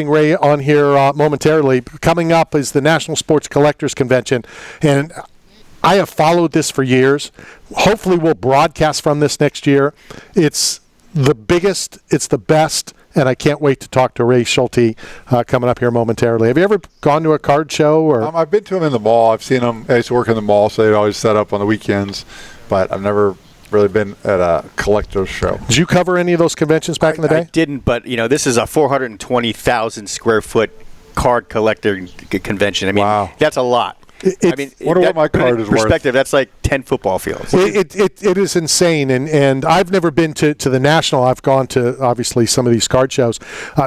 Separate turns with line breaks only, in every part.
Ray on here momentarily. Coming up is the National Sports Collectors Convention, and I have followed this for years. Hopefully we'll broadcast from this next year. It's the biggest, it's the best, and I can't wait to talk to Ray Schulte coming up here momentarily. Have you ever gone to a card show? Or
I've been to them in the mall. I've seen them. I used to work in the mall, so they'd always set up on the weekends, but I've never really been at a collector's show.
Did you cover any of those conventions back in the day?
I didn't, but this is a 420,000 square foot card collector convention. I mean,
wow.
That's a lot.
Wonder what my card is worth.
Perspective, that's like 10 football fields.
It is insane, and I've never been to the National. I've gone to, obviously, some of these card shows.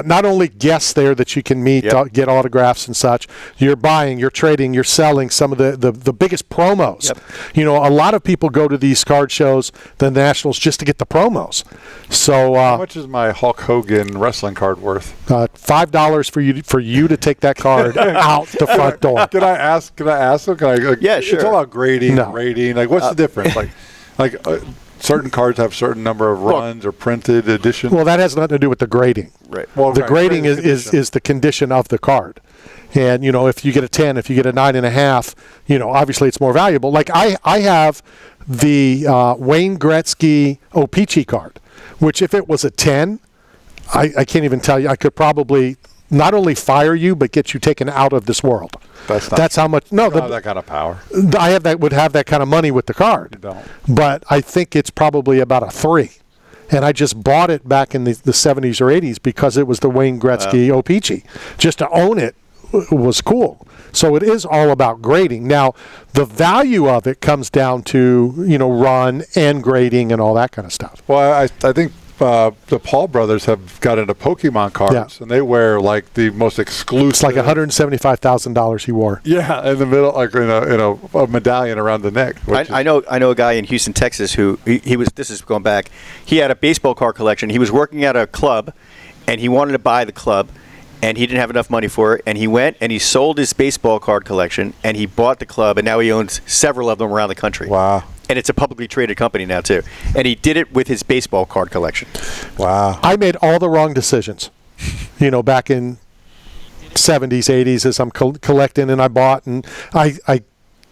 Not only guests there that you can meet, get autographs and such, you're buying, you're trading, you're selling some of the biggest promos.
Yep.
A lot of people go to these card shows, the Nationals, just to get the promos. So
how much is my Hulk Hogan wrestling card worth?
$5 for you to take that card out the front door.
Can I ask them?
Yeah, sure.
It's all about grading, rating. Like, what's the difference? Certain cards have a certain number of runs or printed editions.
Well, that has nothing to do with the grading.
Right.
Well, the grading is the condition of the card. And, if you get a 10, if you get a 9.5, obviously it's more valuable. Like I have the Wayne Gretzky O-Pee-Chee card, which if it was a 10, I can't even tell you. I could probably not only fire you, but get you taken out of this world. That's how much. No,
that kind of power.
Would have that kind of money with the card.
You don't.
But I think it's probably about a 3. And I just bought it back in the 70s or 80s because it was the Wayne Gretzky O-Pee-Chee. Just to own it was cool. So it is all about grading. Now, the value of it comes down to, run and grading and all that kind of stuff.
Well, I think the Paul brothers have got into Pokemon cards, and they wear like the most exclusive. It's
like $175,000 he wore.
Yeah, in the middle, like in a medallion around the neck.
I know a guy in Houston, Texas, who he was. This is going back. He had a baseball card collection. He was working at a club, and he wanted to buy the club, and he didn't have enough money for it. And he went and he sold his baseball card collection, and he bought the club, and now he owns several of them around the country.
Wow.
And it's a publicly traded company now, too. And he did it with his baseball card collection.
Wow.
I made all the wrong decisions, back in 70s, 80s as I'm collecting, and I bought, and I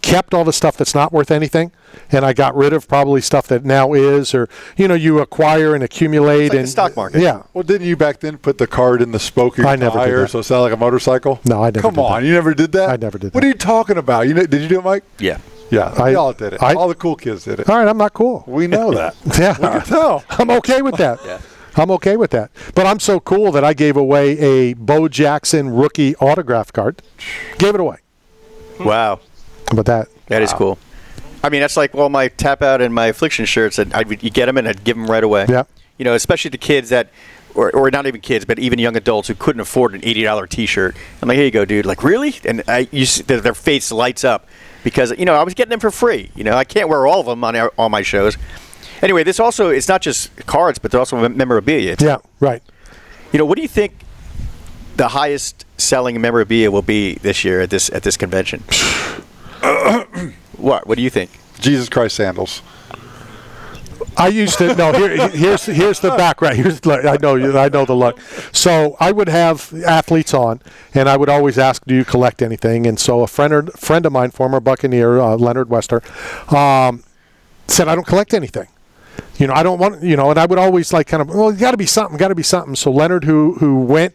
kept all the stuff that's not worth anything, and I got rid of probably stuff that now is, or, you acquire and accumulate.
It's like
and
the stock market.
Yeah.
Well, didn't you back then put the card in the spoke of your tire so it sounded like a motorcycle?
No, I never
Come
did
on,
that.
you never did that?
I never did that.
What are you talking about? Did you do it, Mike?
Yeah.
Yeah, we all did it. All the cool kids did it.
All right, I'm not cool.
We know that.
Yeah.
We can tell.
I'm okay with that.
Yeah.
I'm okay with that. But I'm so cool that I gave away a Bo Jackson rookie autograph card. Gave it away.
Wow.
How about that?
That is cool. I mean, that's like all my tap out and my affliction shirts. You get them and I'd give them right away.
Yeah.
Especially the kids that, or not even kids, but even young adults who couldn't afford an $80 T-shirt. I'm like, here you go, dude. Like, really? And you see their face lights up because I was getting them for free. I can't wear all of them on all my shows. Anyway, it's not just cards, but they're also memorabilia.
Yeah, right.
What do you think the highest selling memorabilia will be this year at this convention? What do you think?
Jesus Christ sandals.
I used to here's the background. I know the look. So I would have athletes on, and I would always ask, "Do you collect anything?" And so a friend of mine, former Buccaneer, Leonard Wester, said, "I don't collect anything. I don't want. And I would always well, got to be something. So Leonard, who went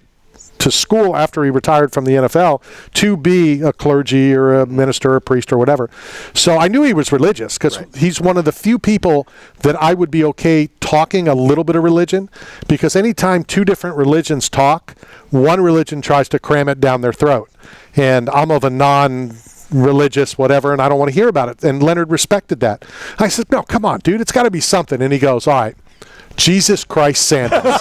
to school after he retired from the NFL to be a clergy or a minister or a priest or whatever. So I knew he was religious because he's one of the few people that I would be okay talking a little bit of religion, because anytime two different religions talk, one religion tries to cram it down their throat. And I'm of a non-religious whatever, and I don't want to hear about it. And Leonard respected that. I said, no, come on, dude, it's got to be something. And he goes, all right, Jesus Christ sandals.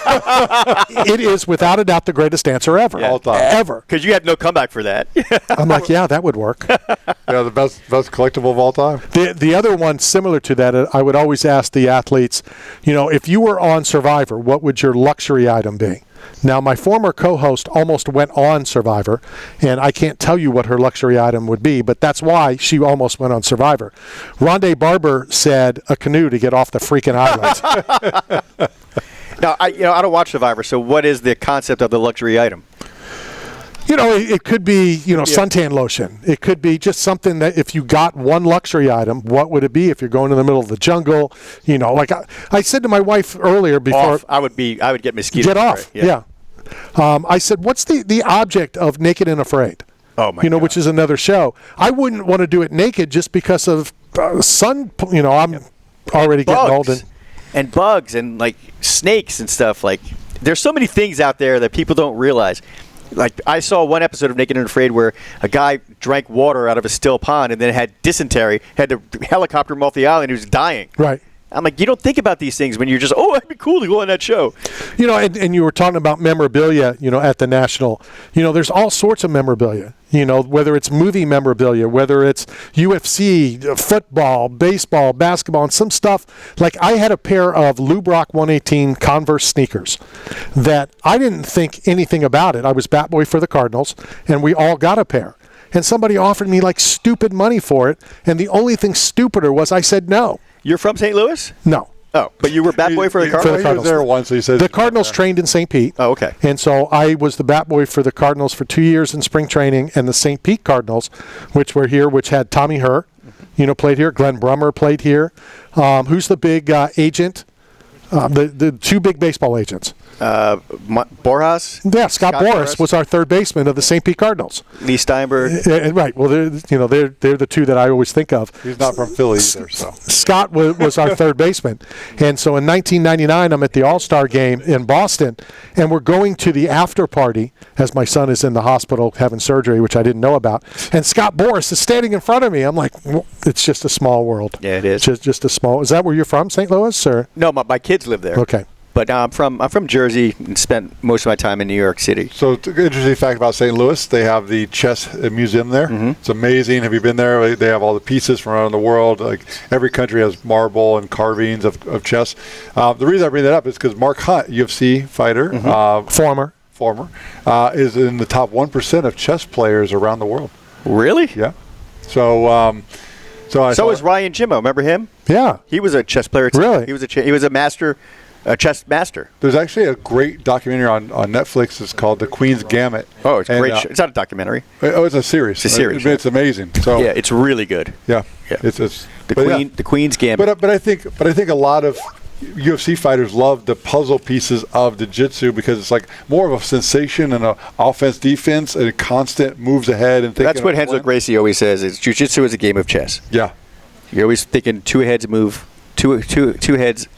It is without a doubt the greatest answer ever.
All time.
Ever.
Because you had no comeback for that.
I'm like, yeah, that would work.
Yeah, the best collectible of all time.
The other one similar to that, I would always ask the athletes, if you were on Survivor, what would your luxury item be? Now, my former co-host almost went on Survivor, and I can't tell you what her luxury item would be, but that's why she almost went on Survivor. Rondé Barber said a canoe to get off the freaking island.
Now, I don't watch Survivor, so what is the concept of the luxury item?
It could be, suntan lotion. It could be just something that if you got one luxury item, what would it be if you're going in the middle of the jungle? Like I said to my wife earlier before.
I would get mosquito.
Get off.
Spray. Yeah.
I said, what's the object of Naked and Afraid?
Oh, my God.
Which is another show. I wouldn't want to do it naked just because of sun. I'm already getting old.
And bugs and like snakes and stuff. Like there's so many things out there that people don't realize. Like I saw one episode of Naked and Afraid where a guy drank water out of a still pond and then had dysentery, had to helicopter him off the island. He was dying.
Right.
I'm like, you don't think about these things when you're just, it'd be cool to go on that show.
And you were talking about memorabilia, at the National. There's all sorts of memorabilia, whether it's movie memorabilia, whether it's UFC, football, baseball, basketball, and some stuff. Like I had a pair of Lou Brock 118 Converse sneakers that I didn't think anything about it. I was bat boy for the Cardinals, and we all got a pair. And somebody offered me like stupid money for it, and the only thing stupider was I said no.
You're from St. Louis?
No.
Oh, but you were bat boy for the Cardinals?
He was there once, so he said
the Cardinals trained in St. Pete.
Oh, okay.
And so I was the bat boy for the Cardinals for 2 years in spring training, and the St. Pete Cardinals, which were here, which had Tommy Herr, played here. Glenn Brummer played here. Who's the big agent? The two big baseball agents.
Borjas?
Yeah, Scott Boras was our third baseman of the St. Pete Cardinals.
Lee Steinberg.
Right. Well, they're the two that I always think of.
He's not from Philly either, so.
Scott was our third baseman. And so in 1999, I'm at the All-Star game in Boston, and we're going to the after party as my son is in the hospital having surgery, which I didn't know about. And Scott Boras is standing in front of me. I'm like, it's just a small world.
Yeah, it is.
Just a small. Is that where you're from, St. Louis? Or?
No, my kids live there.
Okay.
But I'm from Jersey and spent most of my time in New York City.
So, interesting fact about St. Louis, they have the chess museum there.
Mm-hmm.
It's amazing. Have you been there? They have all the pieces from around the world. Like every country has marble and carvings of chess. The reason I bring that up is because Mark Hunt, UFC fighter, former, is in the top 1% of chess players around the world.
Really?
Yeah. So
is Ryan Jimmo. Remember him?
Yeah.
He was a chess player too.
Really?
He was a master. A chess master.
There's actually a great documentary on Netflix. It's called The Queen's Gambit.
Oh, it's great. It's not a documentary.
It's a series.
It's a series.
It's amazing. So
yeah, it's really good.
Yeah.
It's the Queen's Gambit.
But I think a lot of UFC fighters love the puzzle pieces of the jiu-jitsu because it's like more of a sensation and a offense defense and constant moves ahead and thinking.
That's what Renzo Gracie always says. Is jiu-jitsu is a game of chess.
Yeah.
You're always thinking two heads move, two heads.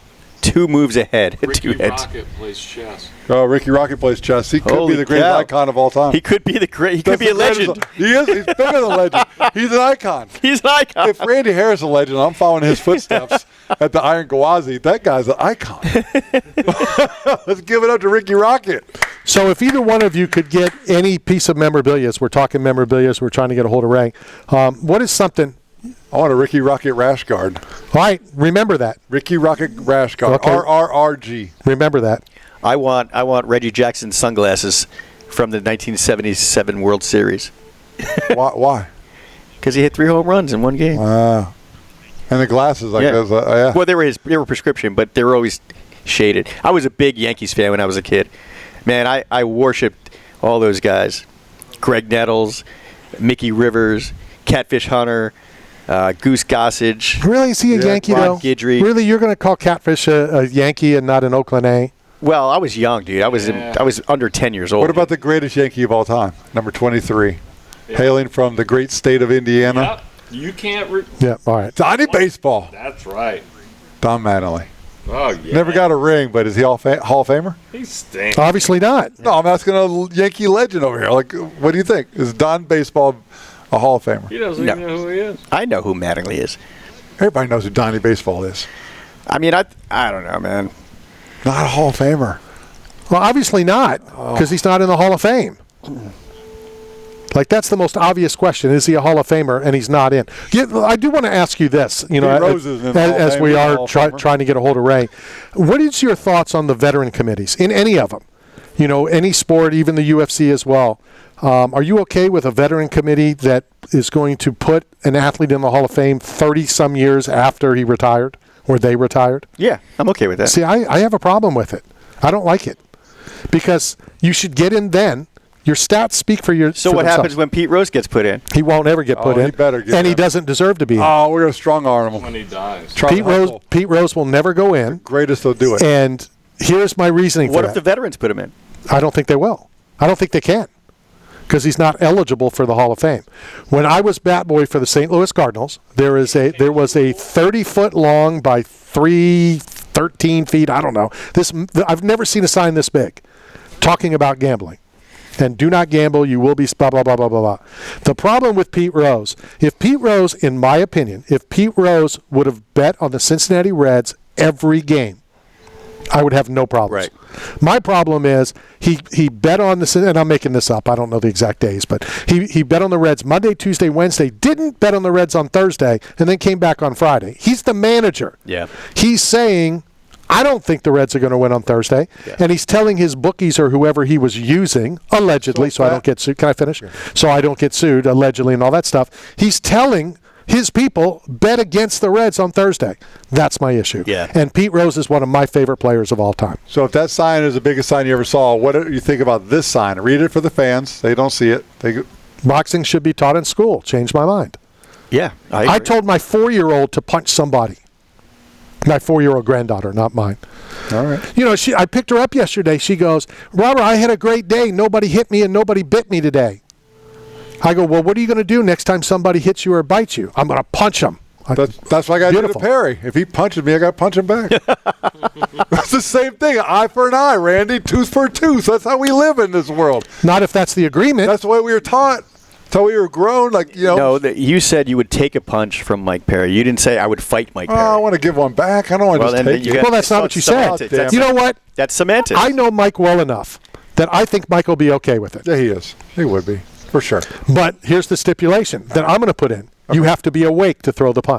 Two moves ahead.
Ricky Rocket plays chess.
Oh, Ricky Rocket plays chess. He could be the greatest icon of all time.
He could be He could be a legend.
He is. He's bigger than a legend. He's an icon.
He's an icon.
If Randy Harris is a legend, I'm following his footsteps at the Iron Gwazi. That guy's an icon. Let's give it up to Ricky Rocket.
So if either one of you could get any piece of memorabilia, as we're talking memorabilia, as we're trying to get a hold of Ray, what is something?
I want a Ricky Rocket rash guard.
All right, remember that.
Ricky Rocket rash guard.
Okay.
RRRG.
Remember that.
I want Reggie Jackson's sunglasses from the 1977 World Series.
Why?
Because he hit 3 home runs in one game.
And the glasses, like those. Yeah.
Well, they were prescription, but they were always shaded. I was a big Yankees fan when I was a kid. Man, I worshipped all those guys. Greg Nettles, Mickey Rivers, Catfish Hunter, Goose Gossage.
Really? Is he a Yankee,
Ron
though?
Guidry.
Really? You're going to call Catfish a Yankee and not an Oakland A?
Well, I was young, dude. I was under 10 years old.
What about the greatest Yankee of all time? Number 23. Yeah. Hailing from the great state of Indiana.
Yep. You can't...
Yeah, all right.
Donnie Baseball.
That's right.
Don Mattingly.
Oh, yeah.
Never got a ring, but is he Hall of Famer?
He stinks.
Obviously not.
No, I'm asking a Yankee legend over here. Like, what do you think? Is Don Baseball a Hall of Famer?
He doesn't even know who he is.
I know who Mattingly is.
Everybody knows who Donnie Baseball is.
I mean, I don't know, man.
Not a Hall of Famer.
Well, obviously not, because he's not in the Hall of Fame. Like, that's the most obvious question. Is he a Hall of Famer? And he's not in. Yeah, I do want to ask you this, as we are trying to get a hold of Ray. What is your thoughts on the veteran committees, in any of them? Any sport, even the UFC as well. Are you okay with a veteran committee that is going to put an athlete in the Hall of Fame 30-some years after he retired or they retired?
Yeah, I'm okay with that.
See, I have a problem with it. I don't like it. Because you should get in then. Your stats speak for your.
So
for
what
themselves.
happens when Pete Rose gets put in?
He won't ever get put
he
in,
better get
and he
in.
doesn't deserve to be in.
Oh, we're going to strong arm him.
When he dies.
Pete Rose will never go in.
Greatest will do it.
And here's my reasoning
What
for
if the
that.
veterans put him in?
I don't think they will. I don't think they can, because he's not eligible for the Hall of Fame. When I was bat boy for the St. Louis Cardinals, there was a 30-foot long by 13 feet. I don't know. I've never seen a sign this big, talking about gambling. And do not gamble. You will be blah blah blah blah blah blah. The problem with Pete Rose, in my opinion, if Pete Rose would have bet on the Cincinnati Reds every game, I would have no problems.
Right.
My problem is he bet on the, and I'm making this up, I don't know the exact days, but he bet on the Reds Monday, Tuesday, Wednesday, didn't bet on the Reds on Thursday, and then came back on Friday. He's the manager.
Yeah.
He's saying, I don't think the Reds are going to win on Thursday, and he's telling his bookies or whoever he was using, allegedly, so I don't get sued. Can I finish? Yeah. So I don't get sued, allegedly, and all that stuff. He's telling his people, bet against the Reds on Thursday. That's my issue.
Yeah.
And Pete Rose is one of my favorite players of all time.
So if that sign is the biggest sign you ever saw, what do you think about this sign? Read it for the fans. They don't see it.
Boxing should be taught in school. Changed my mind.
Yeah.
I told my 4-year-old to punch somebody. My 4-year-old granddaughter, not mine.
All right.
You know, I picked her up yesterday. She goes, Robert, I had a great day. Nobody hit me and nobody bit me today. I go, well, what are you going to do next time somebody hits you or bites you? I'm going to punch them.
That's what I got to do to Perry. If he punches me, I got to punch him back. That's the same thing. Eye for an eye, Randy. Tooth for a tooth. That's how we live in this world.
Not if that's the agreement.
That's the way we were taught. That's how we were grown.
No, you said you would take a punch from Mike Perry. You didn't say I would fight Mike Perry.
I want to give one back. I don't want to just take it.
Well, that's not what you said. You know what?
That's semantics.
I know Mike well enough that I think Mike will be okay with it.
Yeah, he is. He would be, for sure.
But here's the stipulation that I'm going to put in. You have to be awake to throw the punch.